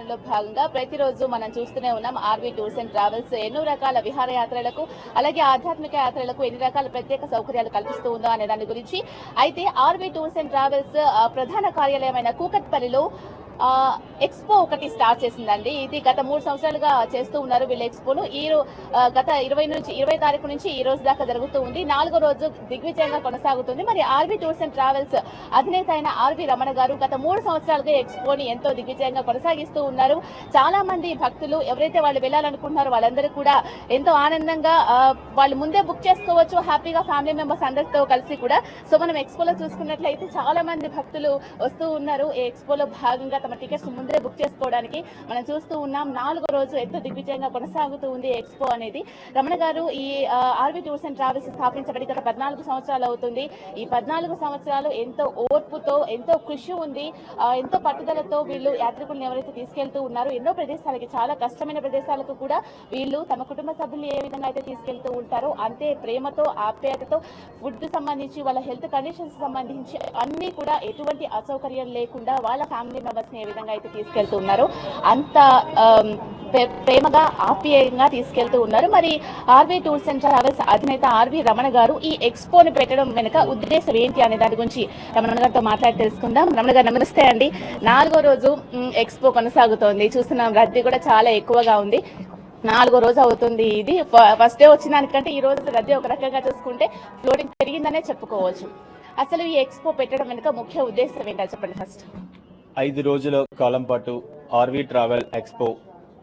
కార్యక్రమంలో భాగంగా ప్రతిరోజు మనం చూస్తూనే ఉన్నాం ఆర్వీ టూర్స్ అండ్ ట్రావెల్స్ ఎన్నో రకాల విహారయాత్రలకు అలాగే ఆధ్యాత్మిక యాత్రలకు ఎన్ని రకాల ప్రత్యేక సౌకర్యాలు కల్పిస్తూ ఉందో అనే దాని గురించి. అయితే ఆర్వీ టూర్స్ అండ్ ట్రావెల్స్ ప్రధాన కార్యాలయమైన కూకట్పల్లిలో ఎక్స్పో ఒకటి స్టార్ట్ చేసిందండి. ఇది గత 3 సంవత్సరాలుగా చేస్తూ ఉన్నారు వీళ్ళ ఎక్స్పోను. గత 20 తారీఖు నుంచి ఈ రోజు దాకా జరుగుతూ ఉంది. 4వ రోజు దిగ్విజయంగా కొనసాగుతుంది. మరి ఆర్వీ టూర్స్ అండ్ ట్రావెల్స్ అధినేత అయిన ఆర్వి రమణ గారు గత 3 సంవత్సరాలుగా ఎక్స్పోని ఎంతో దిగ్విజయంగా కొనసాగిస్తూ ఉన్నారు. చాలా మంది భక్తులు ఎవరైతే వాళ్ళు వెళ్ళాలనుకుంటున్నారో వాళ్ళందరూ కూడా ఎంతో ఆనందంగా వాళ్ళు ముందే బుక్ చేసుకోవచ్చు హ్యాపీగా ఫ్యామిలీ మెంబర్స్ అందరితో కలిసి కూడా. సో మనం ఎక్స్పోలో చూసుకున్నట్లయితే చాలా మంది భక్తులు వస్తూ ఉన్నారు. ఈ ఎక్స్పోలో భాగంగా తమ టికెట్స్ ముందే బుక్ చేసుకోవడానికి మనం చూస్తూ ఉన్నాం. 4వ రోజు ఎంతో దిగ్విజయంగా కొనసాగుతూ ఉంది ఎక్స్పో అనేది. రమణ గారు ఈ ఆర్వీ టూర్స్ అండ్ ట్రావెల్స్ స్థాపించబడి గత 14 సంవత్సరాలు అవుతుంది. ఈ 14 సంవత్సరాలు ఎంతో ఓర్పుతో ఎంతో కృషి ఉంది, ఎంతో పట్టుదలతో వీళ్ళు యాత్రికులను ఎవరైతే తీసుకెళ్తూ ఉన్నారో ఎన్నో ప్రదేశాలకి, చాలా కష్టమైన ప్రదేశాలకు కూడా వీళ్ళు తమ కుటుంబ సభ్యులు ఏ విధంగా అయితే తీసుకెళ్తూ ఉంటారో అంతే ప్రేమతో ఆప్యాయతతో ఫుడ్ సంబంధించి వాళ్ళ హెల్త్ కండిషన్స్ సంబంధించి అన్ని కూడా ఎటువంటి అసౌకర్యం లేకుండా వాళ్ళ ఫ్యామిలీ మెంబర్స్ ఏ విధంగా అయితే తీసుకెళ్తూ ఉన్నారో అంత ప్రేమగా ఆప్యాయంగా తీసుకెళ్తూ ఉన్నారు. మరి ఆర్వీ టూర్స్ అండ్ ట్రావెల్స్ అధినేత ఆర్వి రమణ గారు ఈ ఎక్స్పోని పెట్టడం వెనుక ఉద్దేశం ఏంటి అనే దాని గురించి రమణ గారితో మాట్లాడి తెలుసుకుందాం. రమణ గారు నమస్తే అండి. 4వ రోజు ఎక్స్పో కొనసాగుతోంది. చూస్తున్నాం రద్దీ కూడా చాలా ఎక్కువగా ఉంది. 4వ రోజు అవుతుంది. ఇది ఫస్ట్ డే వచ్చిన దానికంటే ఈ రోజు రద్దీ ఒక రకంగా చూసుకుంటే ఫ్లోటింగ్ పెరిగిందనే చెప్పుకోవచ్చు. అసలు ఈ ఎక్స్పో పెట్టడం వెనుక ముఖ్య ఉద్దేశం ఏంటో చెప్పండి ఫస్ట్. 5 రోజుల కాలం పాటు ఆర్వీ ట్రావెల్ ఎక్స్పో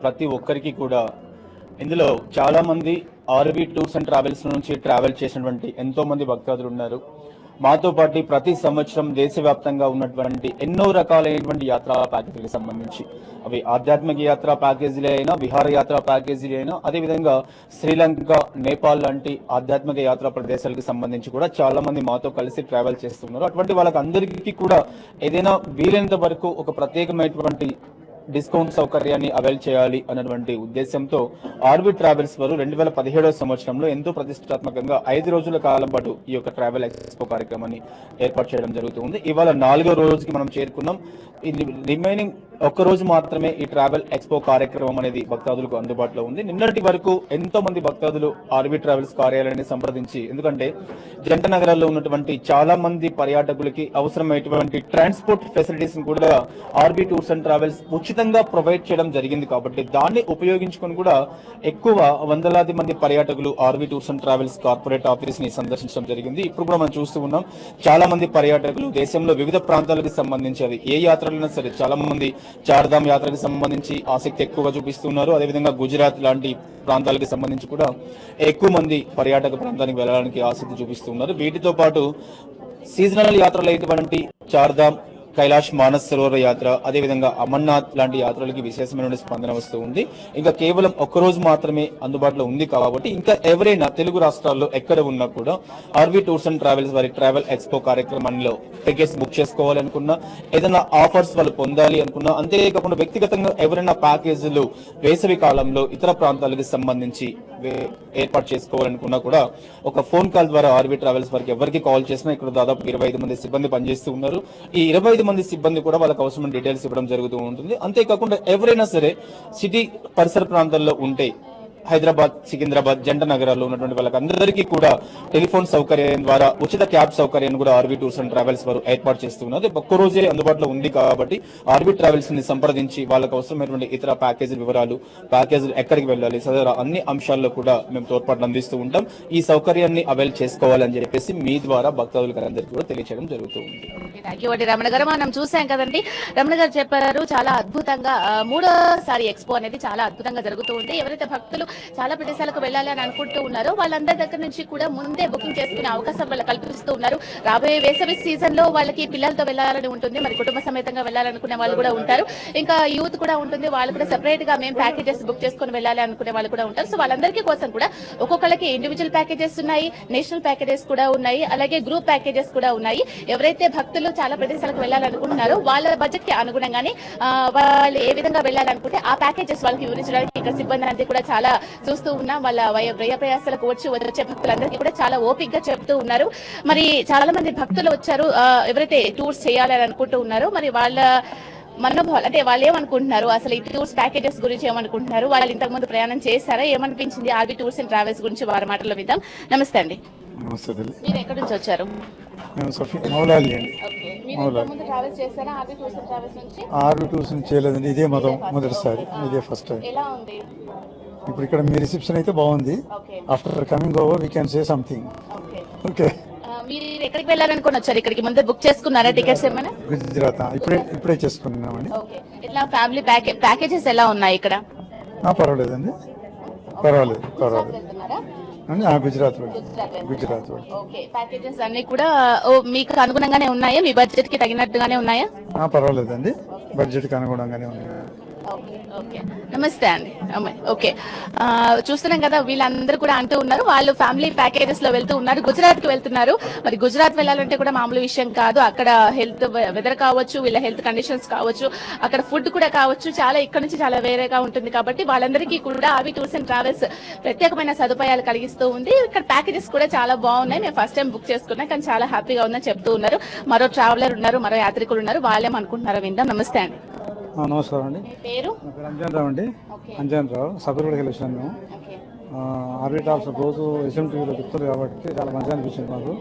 ప్రతి ఒక్కరికి కూడా ఇందులో చాలా మంది ఆర్వీ టూర్స్ అండ్ ట్రావెల్స్ నుంచి ట్రావెల్ చేసినటువంటి ఎంతో మంది భక్తాదులు ఉన్నారు. మాతో పాటు ప్రతి సంవత్సరం దేశవ్యాప్తంగా ఉన్నటువంటి ఎన్నో రకాలైనటువంటి యాత్రా ప్యాకేజీలకు సంబంధించి అవి ఆధ్యాత్మిక యాత్రా ప్యాకేజీలే అయినా, విహారయాత్రా ప్యాకేజీలే అయినా, అదేవిధంగా శ్రీలంక, నేపాల్ లాంటి ఆధ్యాత్మిక యాత్రా ప్రదేశాలకు సంబంధించి కూడా చాలా మంది మాతో కలిసి ట్రావెల్ చేస్తున్నారు. అటువంటి వాళ్ళకి అందరికీ కూడా ఏదైనా వీలైనంత వరకు ఒక ప్రత్యేకమైనటువంటి డిస్కౌంట్ సౌకర్యాన్ని అవైల్ చేయాలి అన్నటువంటి ఉద్దేశంతో ఆర్వీ ట్రావెల్స్ వారు 2017వ సంవత్సరంలో ఎంతో ప్రతిష్టాత్మకంగా 5 రోజుల కాలం పాటు ఈ యొక్క ట్రావెల్ ఎక్స్పో కార్యక్రమాన్ని ఏర్పాటు చేయడం జరుగుతుంది. ఇవాళ 4వ రోజుకి మనం చేరుకున్నాం. రిమైనింగ్ ఒక్క రోజు మాత్రమే ఈ ట్రావెల్ ఎక్స్పో కార్యక్రమం అనేది భక్తాదులకు అందుబాటులో ఉంది. నిన్నటి వరకు ఎంతో మంది భక్తాదులు ఆర్వీ ట్రావెల్స్ కార్యాలయాన్ని సంప్రదించి, ఎందుకంటే జంట నగరాల్లో ఉన్నటువంటి చాలా మంది పర్యాటకులకి అవసరమైనటువంటి ట్రాన్స్పోర్ట్ ఫెసిలిటీస్ కూడా ఆర్వీ టూర్స్ అండ్ ట్రావెల్స్ ఉచితంగా ప్రొవైడ్ చేయడం జరిగింది. కాబట్టి దాన్ని ఉపయోగించుకొని కూడా ఎక్కువ వందలాది మంది పర్యాటకులు RV tours and travels corporate office ని సందర్శించడం జరిగింది. ఇప్పుడు కూడా మనం చూస్తూ ఉన్నాం చాలా మంది పర్యాటకులు దేశంలో వివిధ ప్రాంతాలకు సంబంధించి అవి ఏ యాత్రలైనా సరే చాలా మంది చార్ధామ్ యాత్రకు సంబంధించి ఆసక్తి ఎక్కువగా చూపిస్తున్నారు. అదేవిధంగా గుజరాత్ లాంటి ప్రాంతాలకు సంబంధించి కూడా ఎక్కువ మంది పర్యాటక ప్రాంతానికి వెళ్ళడానికి ఆసక్తి చూపిస్తున్నారు. వీటితో పాటు సీజనల్ యాత్రలు అయినటువంటి చార్ధామ్, కైలాష్ మానస్ సరోవర యాత్ర, అదేవిధంగా అమర్నాథ్ లాంటి యాత్రలకి విశేషమైన స్పందన వస్తూ ఉంది. ఇంకా కేవలం ఒక్కరోజు మాత్రమే అందుబాటులో ఉంది కాబట్టి ఇంకా ఎవరైనా తెలుగు రాష్ట్రాల్లో ఎక్కడ ఉన్నా కూడా ఆర్వీ టూర్స్ అండ్ ట్రావెల్స్ వారి ట్రావెల్ ఎక్స్పో కార్యక్రమంలో టికెట్స్ బుక్ చేసుకోవాలనుకున్నా, ఏదైనా ఆఫర్స్ వాళ్ళు పొందాలి అనుకున్నా, అంతేకాకుండా వ్యక్తిగతంగా ఎవరైనా ప్యాకేజీలు వేసవి కాలంలో ఇతర ప్రాంతాలకు సంబంధించి ఏర్పాటు చేసుకోవాలనుకున్నా కూడా ఒక ఫోన్ కాల్ ద్వారా ఆర్వీ ట్రావెల్స్ వారికి ఎవరికి కాల్ చేసినా ఇక్కడ దాదాపు 25 మంది సిబ్బంది పనిచేస్తూ ఉన్నారు. ఈ 25 మంది సిబ్బంది కూడా వాళ్ళకి అవసరమైన డీటెయిల్స్ ఇవ్వడం జరుగుతూ ఉంటుంది. అంతేకాకుండా ఎవరైనా సరే సిటీ పరిసర ప్రాంతాల్లో ఉంటే హైదరాబాద్, సికింద్రాబాద్, జంట నగరాల్లో ఉన్నటువంటి వాళ్ళకి అందరికీ కూడా టెలిఫోన్ సౌకర్యం ద్వారా ఉచిత క్యాబ్ సౌకర్యాన్ని కూడా ఆర్వీ టూర్స్ అండ్ ట్రావెల్స్ వారు ఏర్పాటు చేస్తున్నారు. ఒక్క రోజే అందుబాటులో ఉంది కాబట్టి ఆర్వీ ట్రావెల్స్ ని సంప్రదించి వాళ్ళకి అవసరమైనటువంటి ఇతర ప్యాకేజీ వివరాలు, ప్యాకేజీలు ఎక్కడికి వెళ్ళాలి, సదరు అన్ని అంశాల్లో కూడా మేము తోడ్పాటు అందిస్తూ ఉంటాం. ఈ సౌకర్యాన్ని అవైల్ చేసుకోవాలని చెప్పేసి మీ ద్వారా భక్తాదులకు అందరికీ కూడా తెలియజేయడం జరుగుతుంది. రమణ గారు మనం చూసాం కదండి, రమణ గారు చెప్పారు చాలా అద్భుతంగా 3వసారి ఎక్స్పో అనేది చాలా అద్భుతంగా జరుగుతూ ఉంది. ఎవరైతే భక్తులు చాలా ప్రదేశాలకు వెళ్ళాలి అని అనుకుంటూ ఉన్నారో వాళ్ళందరి దగ్గర నుంచి కూడా ముందే బుకింగ్ చేసుకునే అవకాశం వాళ్ళు కల్పిస్తూ ఉన్నారు. రాబోయే వేసవి సీజన్ లో వాళ్ళకి పిల్లలతో వెళ్ళాలని ఉంటుంది, మరి కుటుంబ సమేతంగా వెళ్ళాలనుకునే వాళ్ళు కూడా ఉంటారు, ఇంకా యూత్ కూడా ఉంటుంది, వాళ్ళు కూడా సెపరేట్ గా మేము ప్యాకేజెస్ బుక్ చేసుకుని వెళ్ళాలి అనుకునే వాళ్ళు కూడా ఉంటారు. సో వాళ్ళందరికీ కోసం కూడా ఒక్కొక్కరికి ఇండివిజువల్ ప్యాకేజెస్ ఉన్నాయి, నేషనల్ ప్యాకేజెస్ కూడా ఉన్నాయి, అలాగే గ్రూప్ ప్యాకేజెస్ కూడా ఉన్నాయి. ఎవరైతే భక్తులు చాలా ప్రదేశాలకు వెళ్ళాలనుకుంటున్నారో వాళ్ళ బడ్జెట్ కి అనుగుణంగానే వాళ్ళు ఏ విధంగా వెళ్ళాలనుకుంటే ఆ ప్యాకేజెస్ వాళ్ళకి వివరించడానికి ఇక్కడ సిబ్బంది అనేది కూడా చాలా చూస్తూ ఉన్నాం. వాళ్ళ వ్యయ ప్రయాసాలకు వచ్చే భక్తులందరికీ కూడా చాలా ఓపికగా చెప్తూ ఉన్నారు. మరి చాలా మంది భక్తులు వచ్చారు ఎవరైతే టూర్స్ చేయాలని అనుకుంటూ ఉన్నారో మరి వాళ్ళ మనోభావాలు అంటే వాళ్ళు ఏమనుకుంటున్నారు, అసలు ఈ టూర్స్ ప్యాకేజెస్ గురించి ఏమనుకుంటున్నారు, వాళ్ళు ఇంతకు ముందు ప్రయాణం చేశారా, ఏమనిపించింది ఆర్బీ టూర్స్ అండ్ ట్రావెల్స్ గురించి వారి మాటల్లో విద్దాం. నమస్తే అండి, నమస్తే తల్లి. మీరు ఎక్కడి నుంచి వచ్చారు? మేము సఫీ మౌలాలి అండి. ఓకే, మీరు ఇంతకు ముందు ట్రావెల్స్ చేశారా ఆర్బీ టూర్స్ అండ్ ట్రావెల్స్ నుంచి? ఆర్బీ టూర్స్ చేయలేదండి, ఇదే మొదటిసారి, ఇదే ఫస్ట్ టైం. ఎలా ఉంది? ఇప్పుడు ఇక్కడ మీ రిసెప్షన్ అయితే బాగుంది. Okay after coming over we can say something. Okay, okay. మీరు ఎక్కడికి వెళ్ళాలనుకుని వచ్చారు? ఇక్కడికి ముందే బుక్ చేసుకున్నారా టికెట్స్ ఏమైనా? గుజరాత్ ఇప్పుడే చేసుకున్నామండి. ఓకే, ఇట్లా ఫ్యామిలీ ప్యాకేజెస్ ఎలా ఉన్నాయి ఇక్కడ? పర్వాలేదండి, పర్వాలేదు వెళ్తున్నారా? అండి. గుజరాత్ గుజరాత్. ఓకే, ప్యాకేజెస్ అన్ని కూడా మీకు అనుగుణంగానే ఉన్నాయా? మీ బడ్జెట్ కి తగినట్టుగానే ఉన్నాయా? పర్వాలేదండి, బడ్జెట్కి అనుగుణంగానే ఉంది. ఓకే, నమస్తే అండి. ఓకే, చూస్తున్నాం కదా, వీళ్ళందరూ కూడా అంటూ ఉన్నారు వాళ్ళు ఫ్యామిలీ ప్యాకేజెస్ లో వెళ్తూ ఉన్నారు, గుజరాత్ కి వెళ్తున్నారు. మరి గుజరాత్ వెళ్ళాలంటే కూడా మామూలు విషయం కాదు. అక్కడ హెల్త్ వెదర్ కావచ్చు, వీళ్ళ హెల్త్ కండిషన్స్ కావచ్చు, అక్కడ ఫుడ్ కూడా కావచ్చు, చాలా ఇక్కడ నుంచి చాలా వేరేగా ఉంటుంది. కాబట్టి వాళ్ళందరికీ కూడా ఆర్బీ టూర్స్ అండ్ ట్రావెల్స్ ప్రత్యేకమైన సదుపాయాలు కలిగిస్తూ ఉంది. ఇక్కడ ప్యాకేజెస్ కూడా చాలా బాగున్నాయి. మేము ఫస్ట్ టైం బుక్ చేసుకున్నాం, కానీ చాలా హ్యాపీగా ఉందని చెప్తూ ఉన్నారు. మరో ట్రావెలర్ ఉన్నారు, మరో యాత్రికులు ఉన్నారు, వాళ్ళేమనుకుంటున్నారో విందాం. నమస్తే అండి, నమస్కారం అండి. మీ పేరు? అంజన్ రావు అండి. అంజన్ రావు, సబర్గూడకి వెళ్ళాను మేము. ఆర్బీ ట్రావెల్స్ రోజు ఎస్ఎంటీవీలో చెప్తారు కాబట్టి చాలా మంచిగా అనిపించింది మాకు,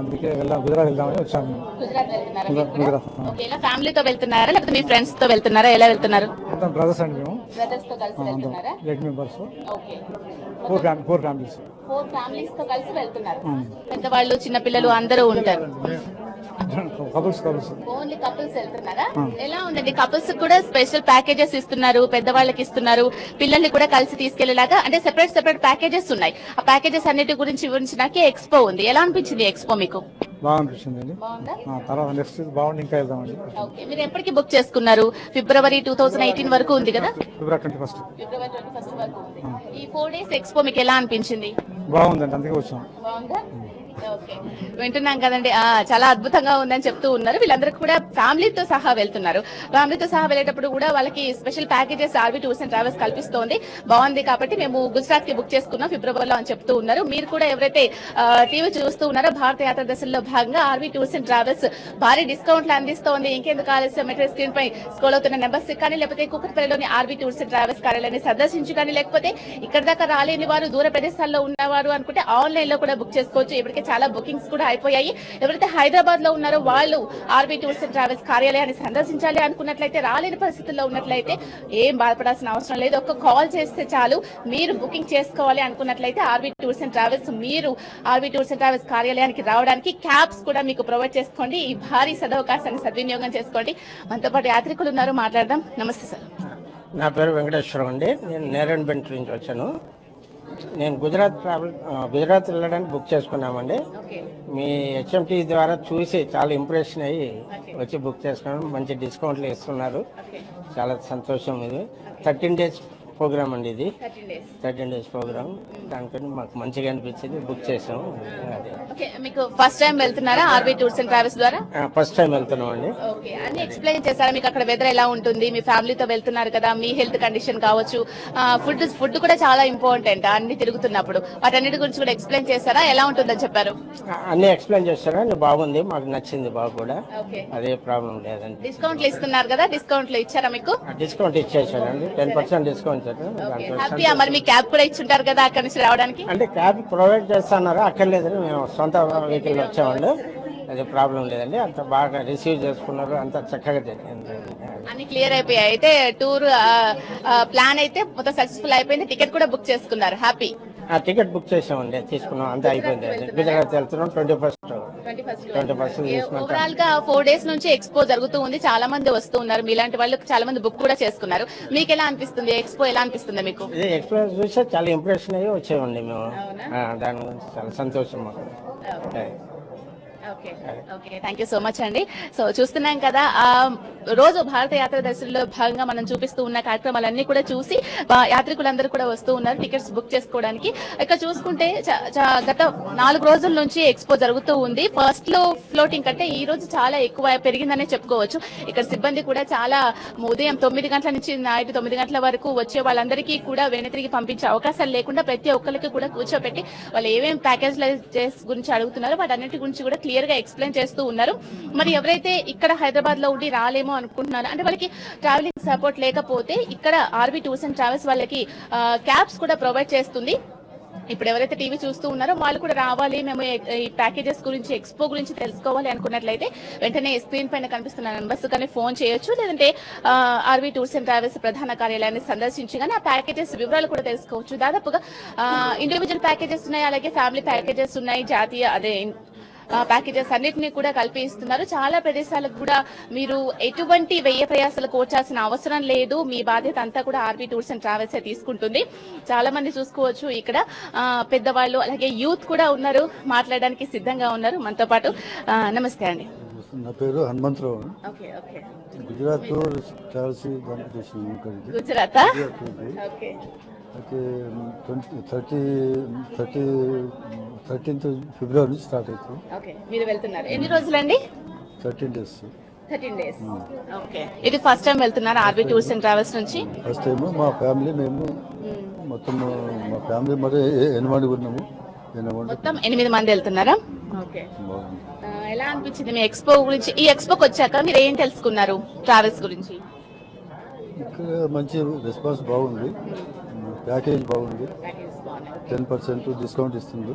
అందుకే గుజరాత్ వెళ్దామని వచ్చాము. గుజరాత్ ఫ్యామిలీతో వెళ్తున్నారా లేకపోతే మీ ఫ్రెండ్స్ తో వెళ్తున్నారా? ఎలా వెళ్తున్నారు? బ్రదర్స్ అండి మేము, బ్రదర్స్ తో కలిసి వెళ్తున్నారా? 8 మెంబర్స్, ఓకే, 4 ఫ్యామిలీస్. 4 ఫ్యామిలీస్ తో కలిసి వెళ్తున్నారు. పెద్దవాళ్ళు, చిన్న పిల్లలు అందరూ ఉంటారు. కపుల్స్ ఓన్లీ కపుల్స్ వెళ్తున్నారా? ఎలా ఉందండి? కపుల్స్ కూడా స్పెషల్ ప్యాకేజెస్ ఇస్తున్నారు, పెద్దవాళ్ళకి ఇస్తున్నారు, పిల్లల్ని కూడా కలిసి తీసుకెళ్లేలాగా, అంటే సెపరేట్ ప్యాకేజెస్ ఉన్నాయి. ఆ ప్యాకేజెస్ అన్నిటి గురించి వివరించడానికి ఎక్స్పో ఉంది. ఎలా అనిపించింది ఎక్స్పో మీకు? బాగా అనిపించింది అండి. తర్వాత నెక్స్ట్ బాగుంది, ఇంకా వెళ్దామండి. ఓకే, మీరు ఎప్పటికి బుక్ చేసుకున్నారు? ఫిబ్రవరి 2018 వరకు ఉంది కదా? ఫిబ్రవరి 21 వరకు ఉంది. ఈ 4 డేస్ ఎక్స్పో మీకు ఎలా అనిపించింది? బాగుందండి, అందుకే వచ్చాం. బాగుందా? ఓకే, వింటున్నాం కదండి, చాలా అద్భుతంగా ఉందని చెప్తూ ఉన్నారు. వీళ్ళందరూ కూడా ఫ్యామిలీతో సహా వెళ్తున్నారు. ఫ్యామిలీతో సహా వెళ్ళేటప్పుడు కూడా వాళ్ళకి special packages RB tours and travels కల్పిస్తోంది. బాగుంది కాబట్టి మేము గుజరాత్ కి బుక్ చేసుకున్నాం ఫిబ్రవరిలో అని చెప్తూ ఉన్నారు. మీరు కూడా ఎవరైతే టీవీ చూస్తూ ఉన్నారో, భారత యాత్ర దశల్లో భాగంగా ఆర్బీ టూర్స్ అండ్ ట్రావెల్స్ భారీ డిస్కౌంట్లు అందిస్తోంది. ఇంకెందుకు ఆలస్యం, మెటీరియల్ స్క్రీన్ పై స్క్రోల్ అవుతున్న నెంబర్స్ కానీ, లేకపోతే కుకట్పల్లిలోని ఆర్బీ టూర్స్ అండ్ ట్రావెల్స్ కార్యాలయాన్ని సందర్శించి కానీ, లేకపోతే ఇక్కడ దాకా రాలేని వారు, దూర ప్రదేశాల్లో ఉన్నవారు అనుకుంటే ఆన్లైన్ లో కూడా బుక్ చేసుకోవచ్చు. ఇప్పటికే చాలా బుకింగ్స్ కూడా అయిపోయాయి. ఎవరైతే హైదరాబాద్ లో ఉన్నారో వాళ్ళు ఆర్బీ టూర్స్ అండ్ ట్రావెల్స్ కార్యాలయాన్ని సందర్శించాలి అనుకున్నట్లయితే, రాలేని పరిస్థితుల్లో ఉన్నట్లయితే ఏం బాధపడాల్సిన అవసరం లేదు. ఒక కాల్ చేస్తే చాలు. మీరు బుకింగ్ చేసుకోవాలి అనుకున్నట్లయితే ఆర్బీ టూర్స్ అండ్ ట్రావెల్స్, మీరు ఆర్బీ టూర్స్ అండ్ ట్రావెల్స్ కార్యాలయానికి రావడానికి క్యాబ్స్ కూడా మీకు ప్రొవైడ్ చేసుకోండి. ఈ భారీ సదవకాశాన్ని సద్వినియోగం చేసుకోండి. మనతో పాటు యాత్రికులు ఉన్నారు, మాట్లాడదాం. నమస్తే సార్. నా పేరు వెంకటేశ్వరం అండి. నేను నేరేడ్మెంట్ నుంచి వచ్చాను. నేను గుజరాత్ వెళ్ళడానికి బుక్ చేసుకున్నామండి. మీ హెచ్ఎంటీ ద్వారా చూసి చాలా ఇంప్రెషన్ అయ్యి వచ్చి బుక్ చేసుకున్నాను. మంచి డిస్కౌంట్లు ఇస్తున్నారు, చాలా సంతోషం. ఇది 13 days ప్రోగ్రామ్ అండి, ఇది 13 days ప్రోగ్రామ్. దానికని మాకు మంచిగా అనిపించింది, బుక్ చేసాము. ఓకే, మీకు ఫస్ట్ టైం వెళ్తున్నారా ఆర్బీ టూర్స్ అండ్ ట్రావెల్స్ ద్వారా? ఫస్ట్ టైం వెళ్తున్నాం అండి. ఓకే, అన్ని ఎక్స్ప్లెయిన్ చేశారా? మీకు అక్కడ వెదర్ ఎలా ఉంటుంది? మీ ఫ్యామిలీతో వెళ్తున్నారు కదా, మీ హెల్త్ కండిషన్ కావచ్చు, ఫుడ్ కూడా చాలా ఇంపార్టెంట్ అన్ని తిరుగుతున్నప్పుడు. వాటన్నిటి గురించి కూడా ఎక్స్ప్లెయిన్ చేశారా? ఎలా ఉంటుందని చెప్పారు? అన్ని ఎక్స్ప్లెయిన్ చేస్తారా? బాగుంది, మాకు నచ్చింది బాగా కూడా, అదే ప్రాబ్లం లేదండి. డిస్కౌంట్లు ఇస్తున్నారు కదా, డిస్కౌంట్లు ఇచ్చారా మీకు? డిస్కౌంట్ ఇచ్చేసారండి, 10% డిస్కౌంట్. హ్యాపీయా? మరి మీ క్యాబ్ కూడా ఇచ్చుంటారు కదా అక్కడ నుంచి రావడానికి? అంటే క్యాబ్ ప్రొవైడ్ చేస్తున్నారు, అక్కర్లేదని మేము సొంత వెహికల్ వచ్చామండి. అది ప్రాబ్లం లేదండి, అంత బాగా రిసీవ్ చేసుకున్నారు, అంత చక్కగా జరిగింది, అన్ని క్లియర్ అయిపోయాయి. అయితే టూర్ ప్లాన్ అయితే మొత్తం సక్సెస్ఫుల్ అయిపోయింది, టికెట్ కూడా బుక్ చేసుకున్నారు, హ్యాపీ? టికెట్ బుక్ చేసామండి, తీసుకున్నాం, అంతా అయిపోయింది. గుజరాత్ వెళ్తున్నాం 21st ఓవరాల్ గా 4 days నుంచి ఎక్స్పో జరుగుతూ ఉంది. చాలా మంది వస్తూ ఉన్నారు, మీలాంటి వాళ్ళు చాలా మంది బుక్ కూడా చేసుకున్నారు. మీకు ఎలా అనిపిస్తుంది ఎక్స్పో? ఎలా అనిపిస్తుంది మీకు? ఎక్స్పీరియన్స్ చూస్తే చాలా ఇంప్రెషన్ అయ్యి వచ్చామండి మేము. దాని గురించి చాలా సంతోషం మాకు. Okay, thank you so much అండి. సో చూస్తున్నాం కదా, రోజు భారత యాత్ర దర్శనంలో భాగంగా మనం చూపిస్తూ ఉన్న కార్యక్రమాలన్నీ కూడా చూసి యాత్రికులందరూ కూడా వస్తూ ఉన్నారు టికెట్స్ బుక్ చేసుకోవడానికి. ఇక్కడ చూసుకుంటే గత 4 రోజుల నుంచి ఎక్స్పో జరుగుతూ ఉంది. ఫస్ట్ లో ఫ్లోటింగ్ కంటే ఈ రోజు చాలా ఎక్కువ పెరిగిందనే చెప్పుకోవచ్చు. ఇక్కడ సిబ్బంది కూడా చాలా ఉదయం 9 గంటల నుంచి నైట్ 9 గంటల వరకు వచ్చే వాళ్ళందరికీ కూడా వెనుతిరిగి పంపించే అవకాశాలు లేకుండా ప్రతి ఒక్కరికి కూడా కూర్చోబెట్టి వాళ్ళు ఏమేమి ప్యాకేజ్ గురించి అడుగుతున్నారో వాటన్నిటి గురించి కూడా క్లియర్ గా ఎక్స్ప్లెయిన్ చేస్తూ ఉన్నారు. మరి ఎవరైతే ఇక్కడ హైదరాబాద్ లో ఉండి రాలేమో అనుకుంటున్నారో, అంటే వాళ్ళకి ట్రావెలింగ్ సపోర్ట్ లేకపోతే ఇక్కడ ఆర్వి టూర్స్ అండ్ ట్రావెల్స్ వాళ్ళకి క్యాబ్స్ కూడా ప్రొవైడ్ చేస్తుంది. ఇప్పుడు ఎవరైతే టీవీ చూస్తూ ఉన్నారో వాళ్ళు కూడా రావాలి, మేము ఈ ప్యాకేజెస్ గురించి, ఎక్స్పో గురించి తెలుసుకోవాలి అనుకున్నట్లయితే వెంటనే స్క్రీన్ పైన కనిపిస్తున్న నంబర్స్ కానీ ఫోన్ చేయొచ్చు, లేదంటే ఆర్వి టూర్స్ అండ్ ట్రావెల్స్ ప్రధాన కార్యాలయాన్ని సందర్శించి కానీ ఆ ప్యాకేజెస్ వివరాలు కూడా తెలుసుకోవచ్చు. దాదాపుగా ఇండివిజువల్ ప్యాకేజెస్ ఉన్నాయి, అలాగే ఫ్యామిలీ ప్యాకేజెస్ ఉన్నాయి, జాతీయ ప్యాకేజెస్ అన్నిటినీ కూడా కల్పిస్తున్నారు. చాలా ప్రదేశాలకు కూడా మీరు ఎటువంటి వ్యయ ప్రయాసాలు కోర్చాల్సిన అవసరం లేదు. మీ బాధ్యత అంతా కూడా ఆర్వి టూర్స్ అండ్ ట్రావెల్స్ తీసుకుంటుంది. చాలా మంది చూసుకోవచ్చు ఇక్కడ పెద్దవాళ్ళు అలాగే యూత్ కూడా ఉన్నారు, మాట్లాడడానికి సిద్ధంగా ఉన్నారు మనతో పాటు. నమస్తే అండి. నా పేరు హనుమంతరావు. గుజరాత్ ట్రావెల్స్ గుజరాత్ అయితే 13th ఫిబ్రవరి నుంచి స్టార్ట్ అవుతుంది. మీరు వెళ్తున్నారు ఎన్ని రోజులండి? 13 days. 13 days. ఓకే. ఇది ఫస్ట్ టైం వెళ్తున్నారు ఆర్వి టూర్స్ అండ్ ట్రావెల్స్ నుంచి? ఫస్ట్ టైం మా ఫ్యామిలీ, మేము మొత్తం మా ఫ్యామిలీ మరి 8 మంది ఉన్నాము. మొత్తం 8 మంది వెళ్తున్నారా? ఓకే. ఎలా అనిపించింది మీ ఎక్స్పో గురించి? ఈ ఎక్స్పోకి వచ్చాక మీరు ఏం తెలుసుకున్నారు ట్రావెల్స్ గురించి? ఇక్కడ మంచి రెస్పాన్స్ బాగుంది, ప్యాకేజ్ బాగుంది, 10% డిస్కౌంట్ ఇస్తుంది.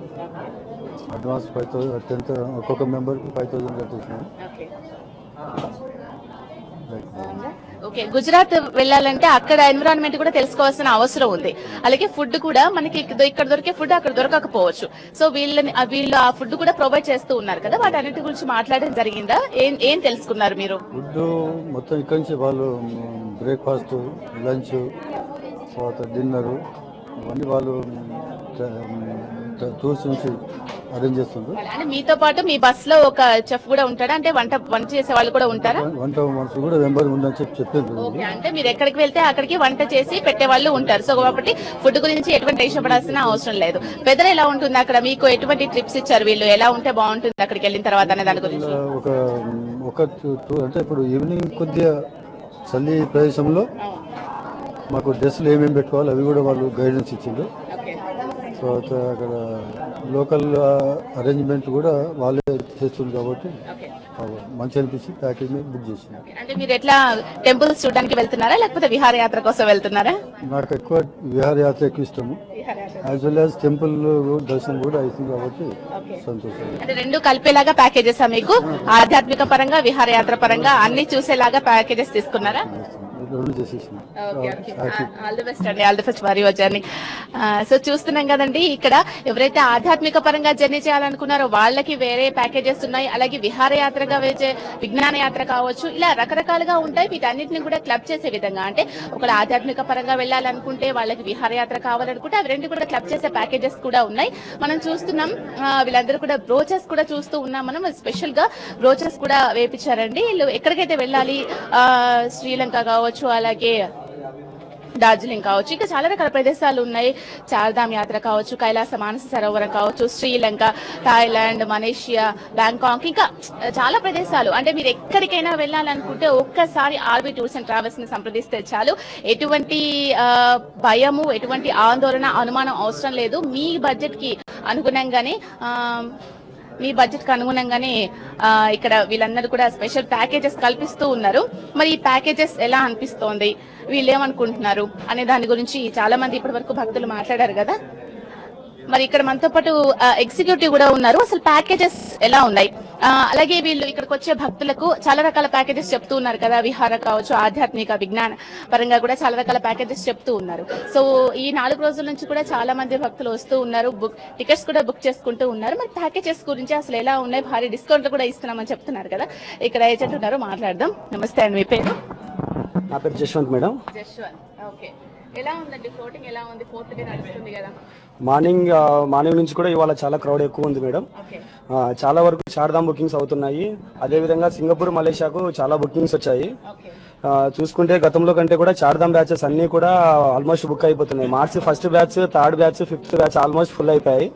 అడ్వాన్స్ 5,000, ఒక్కొక్క మెంబర్కి 5,000 కట్టేసినాము. ఓకే. గుజరాత్ వెళ్ళాలంటే అక్కడ ఎన్విరాన్మెంట్ కూడా తెలుసుకోవాల్సిన అవసరం ఉంది. అలాగే ఫుడ్ కూడా మనకి ఇక్కడ దొరికే ఫుడ్ అక్కడ దొరకకపోవచ్చు. సో వీళ్ళు ఆ ఫుడ్ కూడా ప్రొవైడ్ చేస్తూ ఉన్నారు కదా, వాటి అన్నిటి గురించి మాట్లాడడం జరిగిందా? ఏం తెలుసుకున్నారు మీరు? ఫుడ్ మొత్తం ఇక్కడి నుంచి వాళ్ళు బ్రేక్ఫాస్ట్, లంచ్, తర్వాత డిన్నరు ఇవన్నీ వాళ్ళు టూర్స్ నుంచి అరేంజ్ చేస్తుండ్రు. అంటే మీతో పాటు మీ బస్ లో ఒక చెఫ్ కూడా ఉంటాడా? అంటే వంట చేసే వాళ్ళు కూడా ఉంటారా? వంట మనుషులు కూడా మెంబర్ ఉందని చెప్పిండ్రు. ఓకే. అంటే మీరు ఎక్కడికి వెళ్తే అక్కడికి వంట చేసి పెట్టే వాళ్ళు ఉంటారు. సో కాబట్టి ఫుడ్ గురించి ఎటువంటి టెన్షన్ పడాల్సిన అవసరం లేదు. వెదర్ ఎలా ఉంటుంది అక్కడ? మీకు ఎటువంటి ట్రిప్స్ ఇచ్చారు వీళ్ళు? ఎలా ఉంటే బాగుంటుంది అక్కడికి వెళ్ళిన తర్వాత అనే దాని గురించి? ఒక అంటే ఇప్పుడు ఈవినింగ్ కొద్దిగా చల్లి ప్రదేశంలో మాకు డ్రెస్సులు ఏమేమి పెట్టుకోవాలి అవి కూడా వాళ్ళు గైడెన్స్ ఇచ్చిండ్రు. తర్వాత అక్కడ లోకల్ అరేంజ్మెంట్ కూడా వాళ్ళే చేస్తుంది కాబట్టి మంచి అనిపించి ప్యాకేజ్ మీద బుక్ చేసింది. అంటే మీరు ఎట్లా టెంపుల్స్ చూడడానికి వెళ్తున్నారా లేకపోతే విహారయాత్ర కోసం వెళ్తున్నారా? నాకు ఎక్కువ విహారయాత్ర ఎక్కువ ఇష్టము, యాజ్ వెల్ యాజ్ టెంపుల్ దర్శనం కూడా అవుతుంది కాబట్టి సంతోషం. అంటే రెండు కలిపేలాగా ప్యాకేజెస్ మీకు ఆధ్యాత్మిక పరంగా విహారయాత్ర పరంగా అన్ని చూసేలాగా ప్యాకేజెస్ తీసుకున్నారా? ఆల్ ది బెస్ట్ అండి, all the best for your journey. So చూస్తున్నాం కదండి, ఇక్కడ ఎవరైతే ఆధ్యాత్మిక పరంగా జర్నీ చేయాలనుకున్నారో వాళ్ళకి వేరే ప్యాకేజెస్ ఉన్నాయి. అలాగే విహారయాత్రగా వేసే విజ్ఞాన యాత్ర కావచ్చు, ఇలా రకరకాలుగా ఉంటాయి. వీటన్నిటిని కూడా క్లబ్ చేసే విధంగా, అంటే ఒకళ్ళు ఆధ్యాత్మిక పరంగా వెళ్ళాలనుకుంటే వాళ్ళకి విహారయాత్ర కావాలనుకుంటే అవి రెండు కూడా క్లబ్ చేసే ప్యాకేజెస్ కూడా ఉన్నాయి. మనం చూస్తున్నాం వీళ్ళందరూ కూడా బ్రోచెస్ కూడా చూస్తూ ఉన్నాం. మనం స్పెషల్ గా బ్రోచెస్ కూడా వేపించారండి. వీళ్ళు ఎక్కడికైతే వెళ్ళాలి, శ్రీలంక కావచ్చు, అలాగే డార్జిలింగ్ కావచ్చు, ఇంకా చాలా రకాల ప్రదేశాలు ఉన్నాయి. చార్ధామ్ యాత్ర కావచ్చు, కైలాస మానస సరోవరం కావచ్చు, శ్రీలంక, థాయిలాండ్, మలేషియా, బ్యాంకాక్, ఇంకా చాలా ప్రదేశాలు. అంటే మీరు ఎక్కడికైనా వెళ్ళాలనుకుంటే ఒక్కసారి ఆర్వి టూర్స్ అండ్ ట్రావెల్స్ ని సంప్రదిస్తే చాలు. ఎటువంటి భయము, ఎటువంటి ఆందోళన, అనుమానం అవసరం లేదు. మీ బడ్జెట్ కి అనుగుణంగానే ఇక్కడ వీళ్ళందరూ కూడా స్పెషల్ ప్యాకేజెస్ కల్పిస్తూ ఉన్నారు. మరి ఈ ప్యాకేజెస్ ఎలా అనిపిస్తోంది, వీళ్ళు ఏమనుకుంటున్నారు అనే దాని గురించి చాలా మంది ఇప్పటి వరకు భక్తులు మాట్లాడారు కదా. మరి ఇక్కడ మనతో పాటు ఎగ్జిక్యూటివ్ కూడా ఉన్నారు. అసలు ప్యాకేజెస్ ఎలా ఉన్నాయి, అలాగే వీళ్ళు ఇక్కడికి వచ్చే భక్తులకు చాలా రకాల ప్యాకేజెస్ చెప్తూ ఉన్నారు కదా, విహార కావచ్చు, ఆధ్యాత్మిక, విజ్ఞాన పరంగా కూడా చాలా రకాల ప్యాకేజెస్ చెప్తూ ఉన్నారు. సో ఈ 4 రోజుల నుంచి కూడా చాలా మంది భక్తులు వస్తూ ఉన్నారు, టికెట్స్ కూడా బుక్ చేసుకుంటూ ఉన్నారు. మరి ప్యాకేజెస్ గురించి అసలు ఎలా ఉన్నాయి, భారీ డిస్కౌంట్లు కూడా ఇస్తున్నామని చెప్తున్నారు కదా. ఇక్కడ ఏజెంట్ ఉన్నారు, మాట్లాడదాం. నమస్తే అండి, మీ పేరు? నా పేరు జశ్వంత్ మేడం. జశ్వంత్. ఓకే. ఎలా ఉందండి ఫ్లోటింగ్? ఎలా ఉంది? 4th డే నడుస్తుంది కదా. మార్నింగ్ నుంచి కూడా ఇవాళ చాలా క్రౌడ్ ఎక్కువ ఉంది మేడం. చాలా వరకు చార్ధామ్ బుకింగ్స్ అవుతున్నాయి. అదేవిధంగా సింగపూర్, మలేషియాకు చాలా బుకింగ్స్ వచ్చాయి. చూసుకుంటే గతంలో కంటే కూడా చార్ధామ్ బ్యాచెస్ అన్ని కూడా ఆల్మోస్ట్ బుక్ అయిపోతున్నాయి. మార్చి 1st batch, 3rd batch, 5th batch almost full అయిపోయాయి.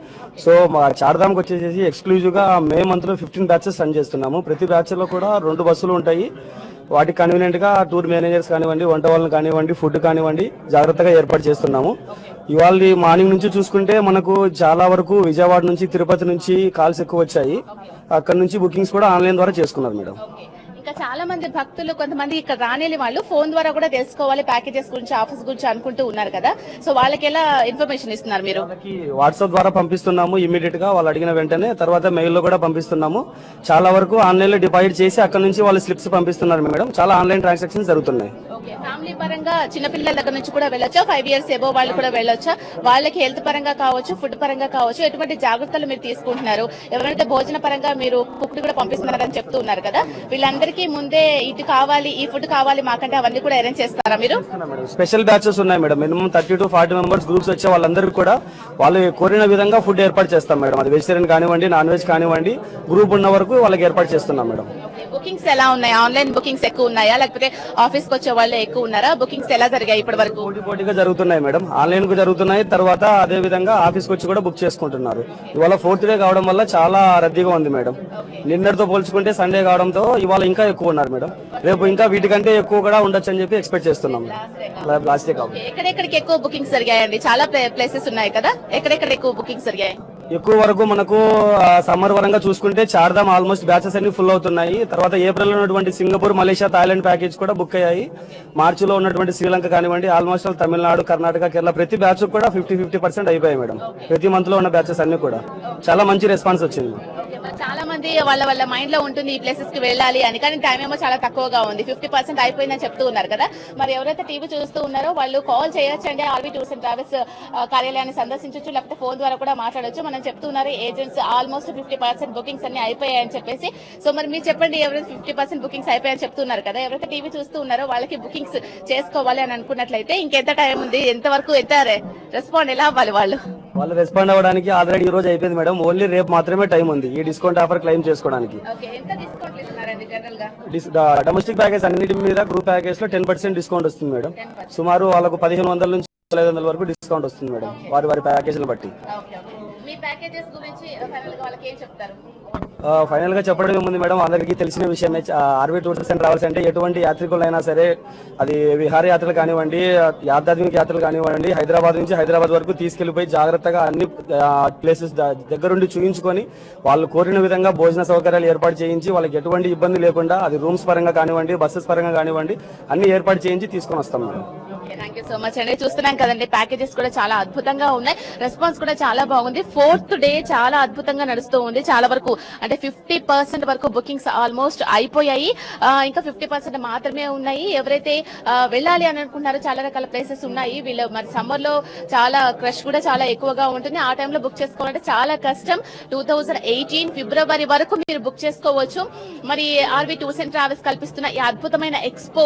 సో మా చార్ధామ్కి వచ్చేసి ఎక్స్క్లూజివ్ గా మే మంత్ లో 15 బ్యాచెస్ రన్ చేస్తున్నాము. ప్రతి బ్యాచ్ లో కూడా 2 బస్సులు ఉంటాయి. వాటికి కన్వీనియంట్ గా టూర్ మేనేజర్స్ కానివ్వండి, వంట వాళ్ళని కానివ్వండి, ఫుడ్ కానివ్వండి జాగ్రత్తగా ఏర్పాటు చేస్తున్నాము. ఇవాళ మార్నింగ్ నుంచి చూసుకుంటే మనకు చాలా వరకు విజయవాడ నుంచి, తిరుపతి నుంచి కాల్స్ ఎక్కువ వచ్చాయి. అక్కడ నుంచి బుకింగ్స్ కూడా ఆన్లైన్ ద్వారా చేసుకున్నారు మేడం. ఇంకా చాలా మంది భక్తులు కొంతమంది ఇక్కడ రానేలి వాళ్ళు ఫోన్ ద్వారా కూడా తెలుసుకోవాలి ప్యాకేజెస్ గురించి, ఆఫర్స్ గురించి అనుకుంటూ ఉన్నారు కదా. సో వాళ్ళకి ఎలా ఇన్ఫర్మేషన్ ఇస్తున్నారు మీరు? వాళ్ళకి వాట్సాప్ ద్వారా పంపిస్తున్నాము ఇమీడియట్ గా, వాళ్ళు అడిగిన వెంటనే. తర్వాత మెయిల్ లో కూడా పంపిస్తున్నాము. చాలా వరకు ఆన్లైన్ లో డిపాజిట్ చేసి అక్కడ నుంచి వాళ్ళు స్లిప్స్ పంపిస్తున్నారు మేడం. చాలా ఆన్లైన్ ట్రాన్సాక్షన్స్ జరుగుతున్నాయి. ఫ్యామిలీ పరంగా చిన్నపిల్లల దగ్గర నుంచి కూడా వెళ్ళొచ్చా? 5 years ఎబో వాళ్ళు కూడా వెళ్ళొచ్చా? వాళ్ళకి హెల్త్ పరంగా కావచ్చు, ఫుడ్ పరంగా కావచ్చు, ఎటువంటి జాగ్రత్తలు మీరు తీసుకుంటున్నారు? ఎవరైతే భోజన పరంగా మీరు కుక్ కూడా పంపిస్తున్నారని చెప్తూ ఉన్నారు కదా, వీళ్ళందరికీ ముందే ఇది కావాలి, ఈ ఫుడ్ కావాలి మాకంటే అవన్నీ కూడా అరేంజ్ చేస్తారా మీరు? స్పెషల్ బ్యాచెస్ ఉన్నాయి madam. Minimum 30 to 40 members groups వచ్చే వాళ్ళందరికీ కూడా వాళ్ళు కోరిన విధంగా ఫుడ్ ఏర్పాటు చేస్తాం మేడం. అది వెజిటేరియన్ కానివ్వండి, నాన్ వెజ్ కానివ్వండి, గ్రూప్ ఉన్న వరకు వాళ్ళకి ఏర్పాటు చేస్తున్నాం మేడం. బుకింగ్స్ ఎలా ఉన్నాయి? ఆన్లైన్ బుకింగ్స్ ఎక్కువ ఉన్నాయా, లేకపోతే ఆఫీస్ కి వచ్చే వాళ్ళే ఎక్కువ ఉన్నారా? బుకింగ్స్ ఎలా జరిగాయి ఇప్పటి వరకు? పోటీగా జరుగుతున్నాయి మేడం. ఆన్లైన్ కు జరుగుతున్నాయి, తర్వాత అదే విధంగా ఆఫీస్ కి వచ్చి కూడా బుక్ చేసుకుంటున్నారు. ఇవాళ 4th డే కావడం వల్ల చాలా రద్దీగా ఉంది మేడం. నిన్నటితో పోల్చుకుంటే సండే కావడంతో ఇవాళ ఇంకా ఎక్కువ ఉన్నారు మేడం. రేపు ఇంకా వీటికంటే ఎక్కువ కూడా ఉండొచ్చు అని చెప్పి ఎక్స్పెక్ట్ చేస్తున్నాం. లాస్ట్ డే కాబట్టి ఎక్కడెక్కడికి ఎక్కువ బుకింగ్స్ జరిగాయండి? చాలా ప్లేసెస్ ఉన్నాయి కదా, ఎక్కడెక్కడ ఎక్కువ బుకింగ్స్ జరిగాయి? ఎక్కువ వరకు మనకు సమ్మర్ పరంగా చూసుకుంటే చార్ధామ్ ఆల్మోస్ట్ బ్యాచెస్ అన్ని ఫుల్ అవుతున్నాయి. తర్వాత ఏప్రిల్ లో ఉన్నటువంటి సింగపూర్, మలేషియా, థాయిలాండ్ ప్యాకేజ్ కూడా బుక్ అయ్యాయి. మార్చిలో ఉన్నటువంటి శ్రీలంక కానివ్వండి, ఆల్మోస్ట్ తమిళనాడు, కర్ణాటక, కేరళ ప్రతి బ్యాచ్ కూడా 50% అయిపోయాయి మేడం. ప్రతి మంత్ లో ఉన్న బ్యాచెస్ అన్ని కూడా చాలా మంచి రెస్పాన్స్ వచ్చింది. చాలా మంది వాళ్ళ మైండ్ లో ఉంటుంది ఈ ప్లేసెస్ కి వెళ్ళాలి అని, కానీ టైం ఏమో చాలా తక్కువగా ఉంది. 50% అయిపోయిందని చెప్తూ ఉన్నారు కదా. మరి ఎవరైతే టీవీ చూస్తూ ఉన్నారో వాళ్ళు కాల్ చేయొచ్చండి, ఆర్వీ టూర్స్ అండ్ ట్రావెల్స్ కార్యాలయాన్ని సందర్శించవచ్చు, లేకపోతే ఫోన్ ద్వారా కూడా మాట్లాడొచ్చు. మనం చెప్తున్నారు ఏజెంట్స్ ఆల్మోస్ట్ 50% బుకింగ్స్ అన్ని అయిపోయాయని చెప్పేసి. సో మరి మీరు చెప్పండి, ఎవరైతే 50% బుకింగ్స్ అయిపోయాయని చెప్తున్నారు కదా, ఎవరైతే టీవీ చూస్తూ ఉన్నారో వాళ్ళకి బుకింగ్స్ చేసుకోవాలి అని అనుకున్నట్లయితే ఇంకెంత టైం ఉంది, ఎంతవరకు ఎంత రెస్పాండ్ ఎలా అవ్వాలి? వాళ్ళు రెస్పాండ్ అవ్వడానికి ఆల్రెడీ ఈ రోజు అయిపోయింది మేడం. ఓన్లీ రేపు మాత్రమే టైం ఉంది ఈ డిస్కౌంట్ ఆఫర్ క్లెయిమ్ చేసుకోవడానికి. డొమెస్టిక్ ప్యాకేజ్ అన్నిటి మీద గ్రూప్ ప్యాకేజ్ లో 10% డిస్కౌంట్ వస్తుంది మేడం. సుమారు వాళ్ళకు 1500 నుంచి 500 వరకు డిస్కౌంట్ వస్తుంది మేడం, వారి ప్యాకేజీని బట్టి. ఫైనల్ గా చెప్పడం ఏముంది మేడం, అందరికీ తెలిసిన విషయమే. ఆర్వీ టూర్స్ అండ్ ట్రావెల్స్ అంటే ఎటువంటి యాత్రికులైనా సరే, అది విహారయాత్రలు కానివ్వండి, ఆధ్యాత్మిక యాత్రలు కానివ్వండి, హైదరాబాద్ నుంచి హైదరాబాద్ వరకు తీసుకెళ్లిపోయి జాగ్రత్తగా అన్ని ప్లేసెస్ దగ్గరుండి చూయించుకొని వాళ్ళు కోరిన విధంగా భోజన సౌకర్యాలు ఏర్పాటు చేయించి వాళ్ళకి ఎటువంటి ఇబ్బంది లేకుండా, అది రూమ్స్ పరంగా కానివ్వండి, బస్సెస్ పరంగా కానివ్వండి, అన్ని ఏర్పాటు చేయించి తీసుకొని వస్తాం madam. Thank you so much అండి. చూస్తున్నాం కదండి, ప్యాకేజెస్ కూడా చాలా అద్భుతంగా ఉన్నాయి, రెస్పాన్స్ కూడా చాలా బాగుంది. 4th డే చాలా అద్భుతంగా నడుస్తూ ఉంది. చాలా వరకు అంటే 50% వరకు బుకింగ్స్ ఆల్మోస్ట్ అయిపోయాయి. ఇంకా 50% మాత్రమే ఉన్నాయి. ఎవరైతే వెళ్ళాలి అని అనుకుంటున్నారో చాలా రకాల ప్లేసెస్ ఉన్నాయి. వీళ్ళు మరి సమ్మర్ లో చాలా క్రష్ కూడా చాలా ఎక్కువగా ఉంటుంది. ఆ టైంలో బుక్ చేసుకోవాలంటే చాలా కష్టం. 2018 ఫిబ్రవరి వరకు మీరు బుక్ చేసుకోవచ్చు. మరి ఆర్వీ టూర్స్ అండ్ ట్రావెల్స్ కల్పిస్తున్న ఈ అద్భుతమైన ఎక్స్పో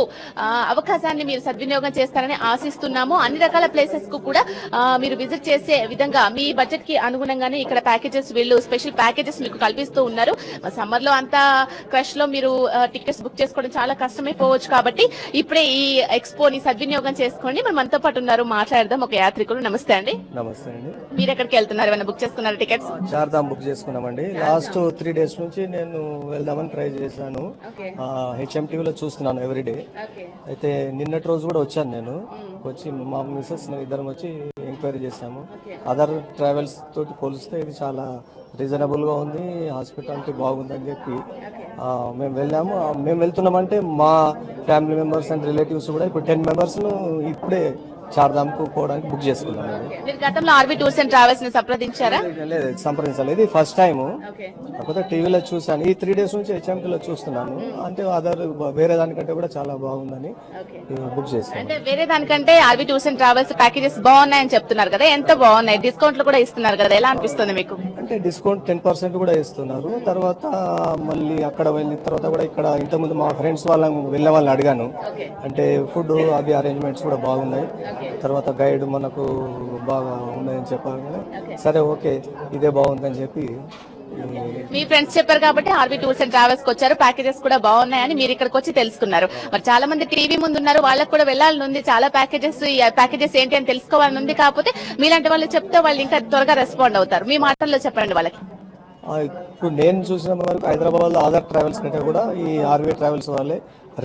అవకాశాన్ని మీరు సద్వినియోగం చేస్తారని ఆశిస్తున్నాము. అన్ని రకాల ప్లేసెస్ కు కూడా మీరు విజిట్ చేసే విధంగా మీ బడ్జెట్ కి అనుగుణంగానే ఇక్కడ ప్యాకేజెస్, వీళ్ళు స్పెషల్ ప్యాకేజెస్ మీకు కల్పిస్తూ ఉన్నారు. సమ్మర్ లో అంతా క్రష్ లో మీరు టికెట్స్ బుక్ చేసుకోవడం చాలా కష్టమైపోవచ్చు. కాబట్టి ఇప్పుడే ఈ ఎక్స్పోని సద్వినియోగం చేసుకోండి. మనం మనతో పాటు ఉన్నారు, మాట్లాడదాం. ఒక యాత్రికులు. నమస్తే అండి. నమస్తే అండి. మీరు ఎక్కడికి వెళ్తున్నారు? ఏమైనా బుక్ చేసుకున్నారు టికెట్స్? చార్ధామ్ బుక్ చేసుకున్నామండి. లాస్ట్ 3 days నుంచి నేను వెళ్దామని ట్రై చేశాను. హెచ్ఎంటీవీలో చూస్తున్నాను ఎవ్రీడే. అయితే నిన్నటి రోజు కూడా వచ్చాను. నేను వచ్చి మా మిస్సెస్ ఇద్దరం వచ్చి ఎంక్వైరీ చేశాము. అదర్ ట్రావెల్స్ తోటి పోలిస్తే ఇది చాలా రీజనబుల్గా ఉంది, హాస్పిటాలిటీ బాగుందని చెప్పి మేము వెళ్ళాము. మేము వెళ్తున్నామంటే మా ఫ్యామిలీ మెంబర్స్ అండ్ రిలేటివ్స్ కూడా ఇప్పుడు 10 members ఇప్పుడే చార్ధామ్ కు పోవడానికి బుక్ చేసుకున్నాను. మీరు గతంలో ఆర్వీ టూర్స్ అండ్ ట్రావెల్స్ ని సంప్రదించారా? లేదు, సంప్రదించలేదు. ఇది ఫస్ట్ టైం. కాకపోతే టీవీలో చూసాను. ఈ 3 days నుంచి హెచ్ఎంటీలో చూస్తున్నాను. అంటే అదర్ వేరే దానికంటే కూడా చాలా బాగుందని బుక్ చేశాను. అంటే వేరే దానికంటే RV tours and travels packages బాగున్నాయని చెప్తున్నారు కదా, ఎంత బాగున్నాయి? డిస్కౌంట్లు కూడా ఇస్తున్నారు కదా, ఎలా అనిపిస్తుంది మీకు? అంటే డిస్కౌంట్ 10% కూడా ఇస్తున్నారు. తర్వాత మళ్ళీ అక్కడ వెళ్ళిన తర్వాత కూడా ఇక్కడ ఇంతకుముందు మా ఫ్రెండ్స్ వెళ్ళిన వాళ్ళని అడిగాను. అంటే ఫుడ్ అవి అరేంజ్మెంట్స్ కూడా బాగున్నాయి. తర్వాత గైడ్ మనకు బాగా ఉన్నాయని చెప్పారు. సరే ఓకే, ఇదే బాగుందని చెప్పి మీ ఫ్రెండ్స్ చెప్పారు కాబట్టి ఆర్వీ టూర్స్ అండ్ ట్రావెల్స్ కి వచ్చారు. ప్యాకేజెస్ కూడా బాగున్నాయని మీరు ఇక్కడికి వచ్చి తెలుసుకున్నారు. మరి చాలా మంది టీవీ ముందు ఉన్నారు, వాళ్ళకి కూడా వెళ్ళాలని ఉంది. చాలా ప్యాకేజెస్ ఏంటి అని తెలుసుకోవాలని ఉంది. కాకపోతే మీలాంటి వాళ్ళు చెప్తే వాళ్ళు ఇంకా త్వరగా రెస్పాండ్ అవుతారు. మీ మాటల్లో చెప్పండి వాళ్ళకి. ఇప్పుడు నేను చూసిన వరకు హైదరాబాద్ లో అదర్ ట్రావెల్స్ కంటే కూడా ఈ ఆర్వీ ట్రావెల్స్ వాళ్ళే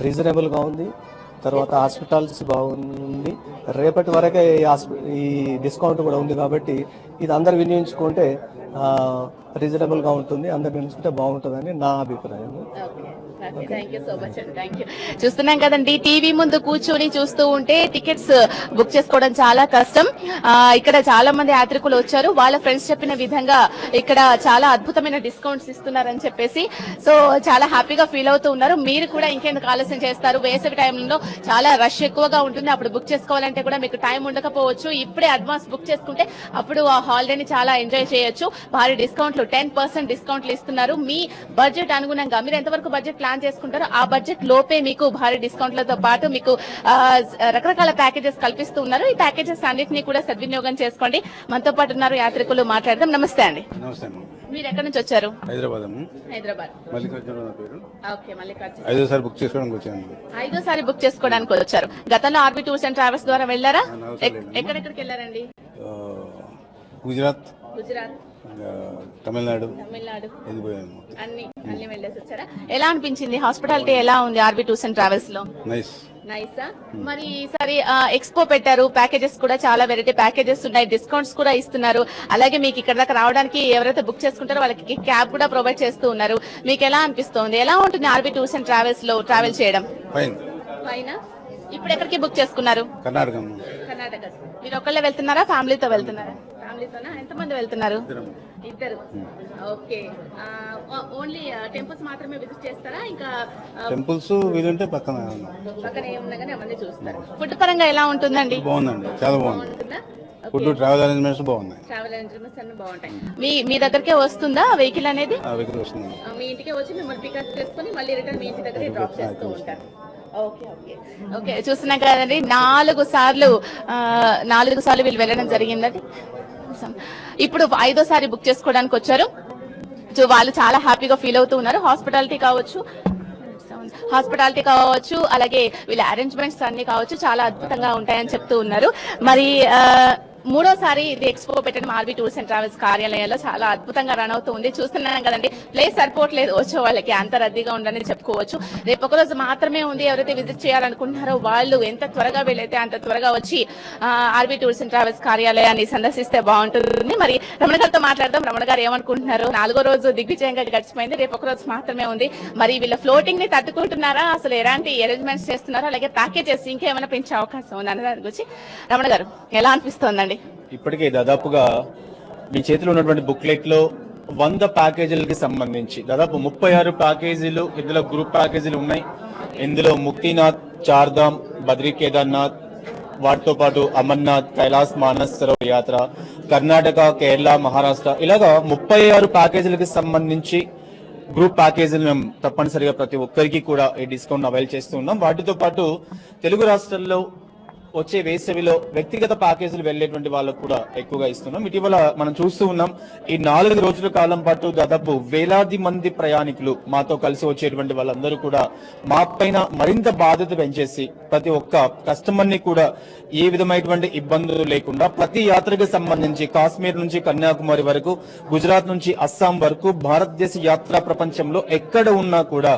రీజనబుల్గా ఉంది. తర్వాత హాస్పిటల్స్ బాగుంది. రేపటి వరకే ఈ డిస్కౌంట్ కూడా ఉంది కాబట్టి ఇది అందరు వినియోగించుకుంటే రీజనబుల్గా ఉంటుంది, అందరు వినియోగించుకుంటే బాగుంటుందని నా అభిప్రాయం. థ్యాంక్ యూ సో మచ్ అండి. Thank you. చూస్తున్నాం కదండి, టీవీ ముందు కూర్చొని చూస్తూ ఉంటే టికెట్స్ బుక్ చేసుకోవడం చాలా కష్టం. ఇక్కడ చాలా మంది యాత్రికులు వచ్చారు. వాళ్ళ ఫ్రెండ్స్ చెప్పిన విధంగా ఇక్కడ చాలా అద్భుతమైన డిస్కౌంట్స్ ఇస్తున్నారని చెప్పేసి సో చాలా హ్యాపీగా ఫీల్ అవుతూ ఉన్నారు. మీరు కూడా ఇంకెందుకు ఆలస్యం చేస్తారు? వేసవి టైంలో చాలా రష్ ఎక్కువగా ఉంటుంది. అప్పుడు బుక్ చేసుకోవాలంటే కూడా మీకు టైం ఉండకపోవచ్చు. ఇప్పుడే అడ్వాన్స్ బుక్ చేసుకుంటే అప్పుడు ఆ హాలిడేని చాలా ఎంజాయ్ చేయొచ్చు. భారీ డిస్కౌంట్లు 10% డిస్కౌంట్లు ఇస్తున్నారు. మీ బడ్జెట్ అనుగుణంగా మీరు ఎంతవరకు బడ్జెట్ ప్లాన్ చేసుకుంటారో ఆ బడ్జెట్ లోపే మీకు భారీ డిస్కౌంట్లతో పాటు మీకు రకరకాల ప్యాకేజెస్ కల్పిస్తూ ఉన్నారు. ఈ ప్యాకేజెస్ అన్నింటినీ కూడా సద్వినియోగం చేసుకోండి. మనతో పాటు ఉన్నారు యాత్రికులు, మాట్లాడదాం. నమస్తే అండి. నమస్తే. మీరు ఎక్కడి నుంచి వచ్చారు? హైదరాబాద్. మల్లికార్జున పేరు. ఓకే, మల్లికార్జున. ఐదోసారి బుక్ చేసుకోవడానికి వచ్చాను. ఐదోసారి బుక్ చేసుకోవడానికి వచ్చారు. గతంలో ఆర్బీ టూర్స్ అండ్ ట్రావెల్స్ ద్వారా వెళ్ళారా? ఎక్కడెక్కడికి వెళ్ళారండి? గుజరాత్, గుజరాత్, తమిళనాడు అన్ని వెళ్ళేసి వచ్చారా? ఎలా అనిపించింది? హాస్పిటాలిటీ ఎలా ఉంది ఆర్బీ టూర్స్ అండ్ ట్రావెల్స్ లో? నైసా. మరి ఈసారి ఎక్స్పో పెట్టారు, ప్యాకేజెస్ కూడా చాలా వెరైటీ ప్యాకేజెస్ ఉన్నాయి, డిస్కౌంట్స్ కూడా ఇస్తున్నారు. అలాగే మీకు ఇక్కడ దాకా రావడానికి ఎవరైతే బుక్ చేసుకుంటారో వాళ్ళకి క్యాబ్ కూడా ప్రొవైడ్ చేస్తూ ఉన్నారు. మీకు ఎలా అనిపిస్తోంది? ఎలా ఉంటుంది ఆర్బీ టూర్స్ అండ్ ట్రావెల్స్ లో ట్రావెల్ చేయడం? ఫైన్. ఇప్పుడు ఎక్కడికి బుక్ చేసుకున్నారు? కర్ణాటక. మీరు ఒక్కళ్ళే వెళ్తున్నారా, ఫ్యామిలీతో వెళ్తున్నారా? ఫ్యామిలీతోనా? ఎంతమంది వెళ్తున్నారు? ఇద్దరు. ఓకే. ఓన్లీ టెంపుల్స్ మాత్రమే విజిట్ చేస్తారా? ఇంకా టెంపుల్స్ వీలుంటే పక్కన ఏమున్నా కానీ అవన్నీ చూస్తారు. ఫుడ్ పరంగా ఎలా ఉంటుందండి? బాగుందండి, చాలా బాగుంది. ఫుడ్, ట్రావెల్ అరేంజ్మెంట్స్ బాగున్నాయి. ట్రావెల్ అరేంజ్మెంట్స్ అన్ని బాగుంటాయి. మీ దగ్గరకే వస్తుందా వెహికల్ అనేది? వెహికల్ వస్తుంది. మీ ఇంటికే వచ్చి మిమ్మల్ని పికప్ చేసుకుని మళ్ళీ రిటర్న్ మీ ఇంటి దగ్గర డ్రాప్ చేస్తూ ఉంటారు. Okay okay okay. చూస్తున్నాం కదండి, 4 సార్లు వీళ్ళు వెళ్ళడం జరిగిందండి. ఇప్పుడు 5వ సారి బుక్ చేసుకోవడానికి వచ్చారు. వాళ్ళు చాలా హ్యాపీగా ఫీల్ అవుతూ ఉన్నారు. హాస్పిటాలిటీ కావచ్చు, అలాగే వీళ్ళ అరేంజ్మెంట్స్ అన్ని కావచ్చు, చాలా అద్భుతంగా ఉంటాయని చెప్తూ ఉన్నారు. మరి 3వ సారి ఇది ఎక్స్పో పెట్టడం ఆర్బీ టూర్స్ అండ్ ట్రావెల్స్ కార్యాలయంలో చాలా అద్భుతంగా రన్ అవుతూ ఉంది. చూస్తున్నాం కదండి, ప్లేస్ సరిపోవట్లేదు వచ్చే వాళ్ళకి, అంత రద్దీగా ఉందని చెప్పుకోవచ్చు. రేపు ఒక రోజు మాత్రమే ఉంది. ఎవరైతే విజిట్ చేయాలనుకుంటున్నారో వాళ్ళు ఎంత త్వరగా వీలైతే అంత త్వరగా వచ్చి ఆర్బీ టూర్స్ అండ్ ట్రావెల్స్ కార్యాలయాన్ని సందర్శిస్తే బాగుంటుంది. మరి రమణ గారితో మాట్లాడదాం. రమణ గారు ఏమనుకుంటున్నారు? 4వ రోజు దిగ్విజయంగా గడిచిపోయింది, రేపు ఒక రోజు మాత్రమే ఉంది. మరి వీళ్ళ ఫ్లోటింగ్ ని తట్టుకుంటున్నారా? అసలు ఎలాంటి అరేంజ్మెంట్స్ చేస్తున్నారా? అలాగే ప్యాకేజెస్ ఇంకేమైనా పెంచే అవకాశం ఉంది అనే దాని గురించి రమణ గారు ఎలా అనిపిస్తోందండి? ఇప్పటికే దాదాపుగా మీ చేతిలో ఉన్నటువంటి బుక్లెట్ లో 100 ప్యాకేజీలకి సంబంధించి దాదాపు 36 ప్యాకేజీలు, ఇందులో గ్రూప్ ప్యాకేజీలు ఉన్నాయి. ఇందులో ముక్తినాథ్, చార్ధామ్, బద్రీ కేదార్నాథ్, వాటితో పాటు అమర్నాథ్, కైలాస్ మానస్ సరోవర్ యాత్ర, కర్ణాటక, కేరళ, మహారాష్ట్ర, ఇలాగా 36 ప్యాకేజీలకి సంబంధించి గ్రూప్ ప్యాకేజీలు మేము తప్పనిసరిగా ప్రతి ఒక్కరికి కూడా ఈ డిస్కౌంట్ అవైల్ చేస్తూ ఉన్నాం. వాటితో పాటు తెలుగు రాష్ట్రాల్లో వచ్చే వేసవిలో వ్యక్తిగత ప్యాకేజీలు వెళ్లేటువంటి వాళ్ళకు కూడా ఎక్కువగా ఇస్తున్నాం. ఇటీవల మనం చూస్తూ ఉన్నాం, ఈ 4 రోజుల కాలం పాటు దాదాపు వేలాది మంది ప్రయాణికులు మాతో కలిసి వచ్చేటువంటి వాళ్ళందరూ కూడా మా పైన మరింత బాధ్యత పెంచేసి ప్రతి ఒక్క కస్టమర్ ని కూడా ఏ విధమైనటువంటి ఇబ్బందులు లేకుండా ప్రతి యాత్రకు సంబంధించి కాశ్మీర్ నుంచి కన్యాకుమారి వరకు, గుజరాత్ నుంచి అస్సాం వరకు, భారతదేశ యాత్రా ప్రపంచంలో ఎక్కడ ఉన్నా కూడా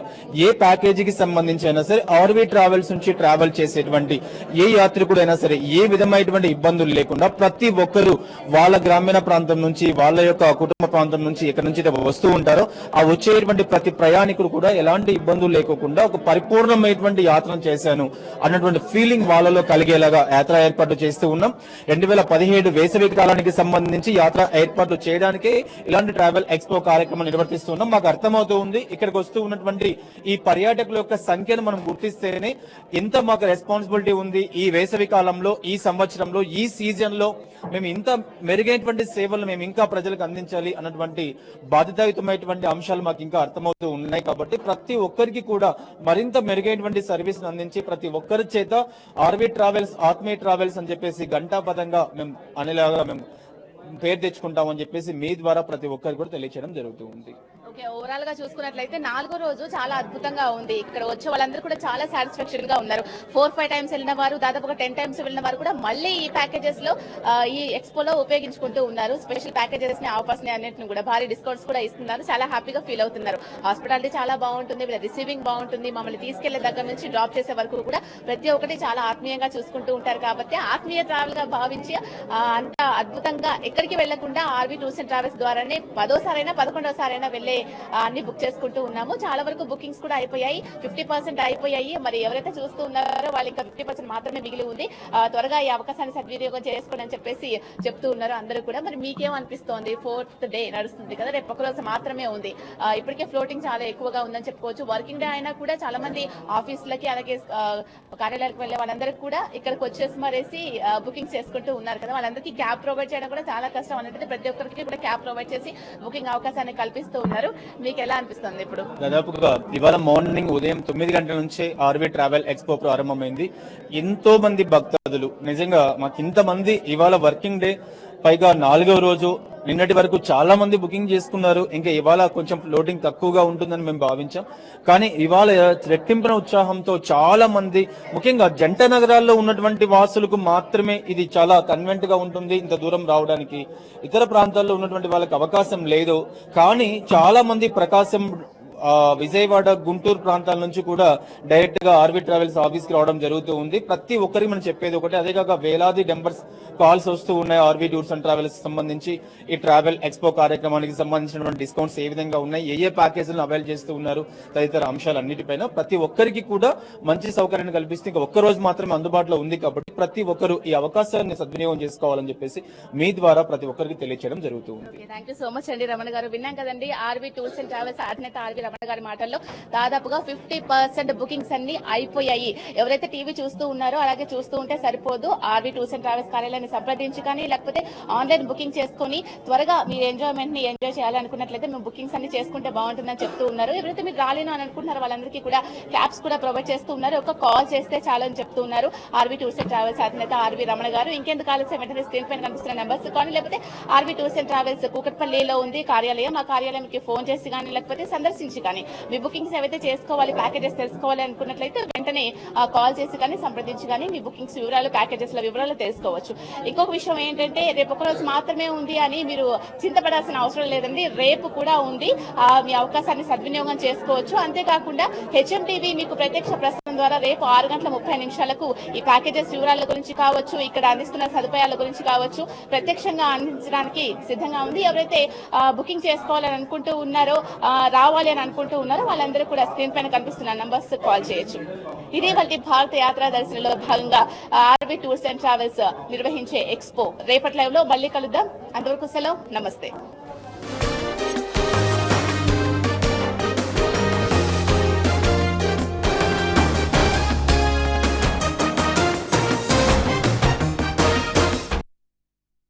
ఏ ప్యాకేజీకి సంబంధించి అయినా సరే ఆర్వీ ట్రావెల్స్ నుంచి ట్రావెల్ చేసేటువంటి ఏ యాత్రికుడైనా సరే ఏ విధమైనటువంటి ఇబ్బందులు లేకుండా ప్రతి ఒక్కరు వాళ్ళ గ్రామీణ ప్రాంతం నుంచి, వాళ్ళ యొక్క కుటుంబ ప్రాంతం నుంచి ఎక్కడి నుంచి వస్తూ ఉంటారో ఆ వచ్చేటువంటి ప్రతి ప్రయాణికుడు కూడా ఎలాంటి ఇబ్బందులు లేకుండా ఒక పరిపూర్ణమైనటువంటి యాత్రను చేశాను అన్నటువంటి ఫీలింగ్ వాళ్ళలో కలిగేలాగా యాత్ర ఏర్పాట్లు చేస్తూ ఉన్నాం. 2017 వేసవి కాలానికి సంబంధించి యాత్ర ఏర్పాట్లు చేయడానికి ఇలాంటి ట్రావెల్ ఎక్స్పో కార్యక్రమం నిర్వర్తిస్తున్నాం. మాకు అర్థమవుతూ ఉంది, ఇక్కడికి వస్తూ ఉన్నటువంటి ఈ పర్యాటకుల యొక్క సంఖ్యను మనం గుర్తిస్తేనే ఎంత మాకు రెస్పాన్సిబిలిటీ ఉంది. ఈ వేసవి కాలంలో, ఈ సంవత్సరంలో, ఈ సీజన్ లో మేము ఇంత మెరుగైనటువంటి సేవలు మేము ఇంకా ప్రజలకు అందించాలి అన్నటువంటి బాధ్యతాయుతమైనటువంటి అంశాలు మాకు ఇంకా అర్థమవుతూ ఉన్నాయి. కాబట్టి ప్రతి ఒక్కరికి కూడా మరింత మెరుగైనటువంటి సర్వీస్ అందించి ప్రతి ఒక్కరి చేత ఆర్వీ ట్రావెల్స్, ఆత్మీయ ట్రావెల్స్ అని చెప్పేసి ఘంటాపథంగా మేము అనేలాగా మేము పేరు తెచ్చుకుంటామని చెప్పేసి మీ ద్వారా ప్రతి ఒక్కరికి కూడా తెలియచేయడం జరుగుతూ ఉంది. ఓకే, ఓవరాల్ గా చూసుకున్నట్లయితే 4వ రోజు చాలా అద్భుతంగా ఉంది. ఇక్కడ వచ్చే వాళ్ళందరూ కూడా చాలా సాటిస్ఫాక్షన్ గా ఉన్నారు. 4-5 టైమ్స్ వెళ్ళిన వారు, దాదాపుగా 10 టైమ్స్ వెళ్ళిన వారు కూడా మళ్ళీ ఈ ప్యాకేజెస్ లో ఈ ఎక్స్పోలో ఉపయోగించుకుంటూ ఉన్నారు. స్పెషల్ ప్యాకేజెస్ ని, ఆఫర్స్ ని అన్నిటిని కూడా భారీ డిస్కౌంట్స్ కూడా ఇస్తున్నారు. చాలా హ్యాపీగా ఫీల్ అవుతున్నారు. హాస్పిటాలిటీ చాలా బాగుంటుంది, వీళ్ళ రిసీవింగ్ బాగుంటుంది. మమ్మల్ని తీసుకెళ్లే దగ్గర నుంచి డ్రాప్ చేసే వరకు కూడా ప్రతి ఒక్కటి చాలా ఆత్మీయంగా చూసుకుంటూ ఉంటారు. కాబట్టి ఆత్మీయ ట్రావెల్ గా భావించి అంత అద్భుతంగా ఎక్కడికి వెళ్లకుండా ఆర్వీ టూర్స్ అండ్ ట్రావెల్స్ ద్వారానే 10వ సారైనా 11వ సారైనా వెళ్ళే అన్ని బుక్ చేసుకుంటూ ఉన్నాము. చాలా వరకు బుకింగ్స్ కూడా అయిపోయాయి, 50% అయిపోయాయి. మరి ఎవరైతే చూస్తూ ఉన్నారో వాళ్ళు ఇంకా 50% మాత్రమే మిగిలి ఉంది. త్వరగా ఈ అవకాశాన్ని సద్వినియోగం చేసుకోండి అని చెప్పేసి చెప్తూ ఉన్నారు అందరూ కూడా. మరి మీకేమనిపిస్తోంది? 4th డే నడుస్తుంది కదా, రేపు ఒక రోజు మాత్రమే ఉంది. ఇప్పటికే ఫ్లోటింగ్ చాలా ఎక్కువగా ఉందని చెప్పుకోవచ్చు. వర్కింగ్ డే అయినా కూడా చాలా మంది ఆఫీసులకి అలాగే కార్యాలయాలకు వెళ్ళే వాళ్ళందరికీ కూడా ఇక్కడికి వచ్చేసి మరేసి బుకింగ్ చేసుకుంటూ ఉన్నారు కదా. వాళ్ళందరికీ క్యాబ్ ప్రొవైడ్ చేయడం కూడా చాలా కష్టం అన్నట్టు ప్రతి ఒక్కరికి కూడా క్యాబ్ ప్రొవైడ్ చేసి బుకింగ్ అవకాశాన్ని కల్పిస్తూ ఉన్నారు. మీకు ఎలా అనిపిస్తుంది ఇప్పుడు? దాదాపుగా ఇవాళ మార్నింగ్ ఉదయం 9 గంటల నుంచే ఆర్వీ ట్రావెల్ ఎక్స్పో ప్రారంభమైంది. ఎంతో మంది భక్తులు, నిజంగా మాకు ఇంతమంది ఇవాళ వర్కింగ్ డే, పైగా 4వ రోజు, నిన్నటి వరకు చాలా మంది బుకింగ్ చేసుకున్నారు. ఇంకా ఇవాళ కొంచెం ఫ్లోటింగ్ తక్కువగా ఉంటుందని మేము భావించాం. కానీ ఇవాళ రెట్టింపున ఉత్సాహంతో చాలా మంది, ముఖ్యంగా జంట నగరాల్లో ఉన్నటువంటి వాసులకు మాత్రమే ఇది చాలా కన్వెంట్ గా ఉంటుంది ఇంత దూరం రావడానికి. ఇతర ప్రాంతాల్లో ఉన్నటువంటి వాళ్ళకి అవకాశం లేదు. కానీ చాలా మంది ప్రకాశం, విజయవాడ, గుంటూరు ప్రాంతాల నుంచి కూడా డైరెక్ట్ గా ఆర్వీ ట్రావెల్స్ ఆఫీస్ కి రావడం జరుగుతూ ఉంది. ప్రతి ఒక్కరికి మనం చెప్పేది ఒకటి, అదే కాక వేలాది నెంబర్స్ కాల్స్ వస్తూ ఉన్నాయి ఆర్వీ టూర్స్ అండ్ ట్రావెల్స్ సంబంధించి. ఈ ట్రావెల్ ఎక్స్పో కార్యక్రమానికి సంబంధించినటువంటి డిస్కౌంట్స్ ఏ విధంగా ఉన్నాయి, ఏ ప్యాకేజీలను అవైల్ చేస్తూ ఉన్నారు, తదితర అంశాలన్నిటిపైన ప్రతి ఒక్కరికి కూడా మంచి సౌకర్యాన్ని కల్పిస్తే ఇంకా ఒక్క రోజు మాత్రమే అందుబాటులో ఉంది. కాబట్టి ప్రతి ఒక్కరు ఈ అవకాశాన్ని సద్వినియోగం చేసుకోవాలని చెప్పేసి మీ ద్వారా ప్రతి ఒక్కరికి తెలియజేయడం జరుగుతూ ఉంది. థ్యాంక్ యూ సో మచ్ అండి రమణ గారు. విన్నాం కదండి ఆర్వీ టూర్స్ అండ్ ట్రావెల్స్ అధినేత ఆర్వీ రమణ గారి మాటల్లో దాదాపుగా 50% బుకింగ్స్ అన్ని అయిపోయాయి. ఎవరైతే టీవీ చూస్తూ ఉన్నారో అలాగే చూస్తూ ఉంటే సరిపోదు, ఆర్వీ టూర్స్ అండ్ ట్రావెల్స్ కార్యాలయాన్ని సంప్రదించి కానీ లేకపోతే ఆన్లైన్ బుకింగ్ చేసుకుని త్వరగా మీరు ఎంజాయ్మెంట్ ని ఎంజాయ్ చేయాలనుకున్నట్లయితే మేము బుకింగ్స్ అన్ని చేసుకుంటే బాగుంటుందని చెప్తూ ఉన్నారు. ఎవరైతే మీరు రాలేను అని అనుకుంటున్నారో వాళ్ళందరికీ కూడా క్యాబ్స్ కూడా ప్రొవైడ్ చేస్తూ ఉన్నారు. ఒక కాల్ చేస్తే చాలని చెప్తూ ఉన్నారు ఆర్వీ టూర్స్ అండ్ ట్రావెల్స్ అధినేత ఆర్వీ రమణ గారు. ఇంకెందుకు ఆలస్యం, వెంటనే స్క్రీన్ పైన కనిపిస్తున్న నెంబర్స్ కానీ లేకపోతే ఆర్వీ టూర్స్ అండ్ ట్రావెల్స్ కూకట్పల్లిలో ఉంది కార్యాలయం. ఆ కార్యాలయంకి ఫోన్ చేసి కానీ లేకపోతే సందర్శించి కానీ మీ బుకింగ్స్ ఏవైతే చేసుకోవాలి, ప్యాకేజెస్ తెలుసుకోవాలి అనుకున్నట్లయితే వెంటనే కాల్ చేసి కానీ సంప్రదించి కానీ మీ బుకింగ్స్ వివరాలు, ప్యాకేజెస్ వివరాలు తెలుసుకోవచ్చు. ఇంకొక విషయం ఏంటంటే రేపు ఒక రోజు మాత్రమే ఉంది అని మీరు చింతపడాల్సిన అవసరం లేదండి. రేపు కూడా ఉంది, మీ అవకాశాన్ని సద్వినియోగం చేసుకోవచ్చు. అంతేకాకుండా హెచ్ఎంటీవీ మీకు ప్రత్యక్ష ప్రసారం ద్వారా రేపు 6:30 ఈ ప్యాకేజెస్ వివరాల గురించి కావచ్చు, ఇక్కడ అందిస్తున్న సదుపాయాల గురించి కావచ్చు ప్రత్యక్షంగా అందించడానికి సిద్ధంగా ఉంది. ఎవరైతే బుకింగ్ చేసుకోవాలని అనుకుంటూ ఉన్నారో, రావాలి అని అనుకుంటూ ఉన్నారో వాళ్ళందరూ కూడా స్క్రీన్ పైన కనిపిస్తున్న నంబర్స్ కాల్ చేయొచ్చు. ఇదే వాళ్ళ భారత యాత్రా దర్శనంలో భాగంగా ఆర్వీ టూర్స్ అండ్ ట్రావెల్స్ నిర్వహించే ఎక్స్పో. రేపటి లైవ్ లో మళ్ళీ కలుద్దాం. అంతవరకు సెలవు, నమస్తే.